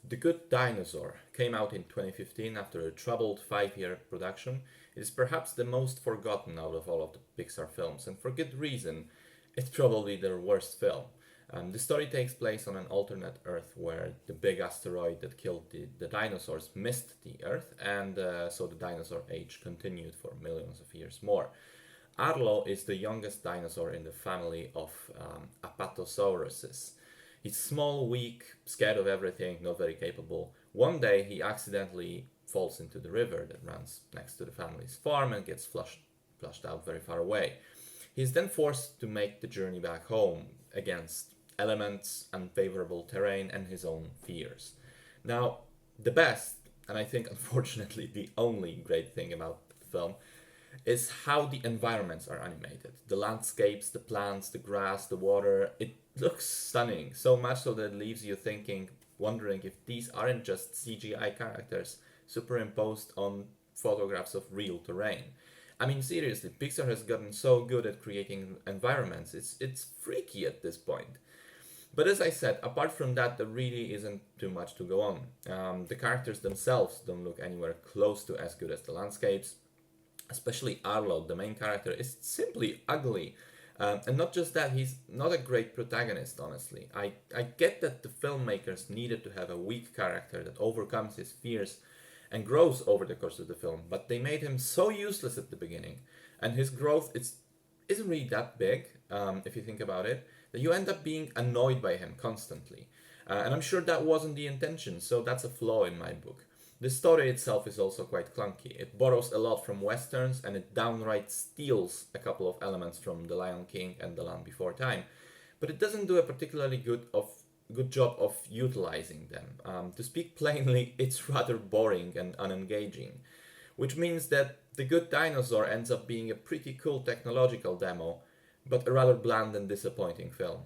The Good Dinosaur came out in 2015 after a troubled 5-year production. It is perhaps the most forgotten out of all of the Pixar films, and for good reason. It's probably their worst film. The story takes place on an alternate Earth where the big asteroid that killed the dinosaurs missed the Earth, and so the dinosaur age continued for millions of years more. Arlo is the youngest dinosaur in the family of Apatosauruses. He's small, weak, scared of everything, not very capable. One day he accidentally falls into the river that runs next to the family's farm and gets flushed out very far away. He is then forced to make the journey back home against elements, unfavorable terrain, and his own fears. Now, the best, and I think unfortunately the only great thing about the film, is how the environments are animated. The landscapes, the plants, the grass, the water, it looks stunning. So much so that it leaves you thinking, wondering if these aren't just CGI characters superimposed on photographs of real terrain. I mean, seriously, Pixar has gotten so good at creating environments. It's freaky at this point. But as I said, apart from that, there really isn't too much to go on. The characters themselves don't look anywhere close to as good as the landscapes. Especially Arlo, the main character, is simply ugly. And not just that, he's not a great protagonist, honestly. I get that the filmmakers needed to have a weak character that overcomes his fears and grows over the course of the film, but they made him so useless at the beginning, and his growth isn't really that big, if you think about it, that you end up being annoyed by him constantly. And I'm sure that wasn't the intention, so that's a flaw in my book. The story itself is also quite clunky. It borrows a lot from westerns, and it downright steals a couple of elements from The Lion King and The Land Before Time, but it doesn't do a particularly good job of utilizing them. To speak plainly, it's rather boring and unengaging, which means that The Good Dinosaur ends up being a pretty cool technological demo, but a rather bland and disappointing film.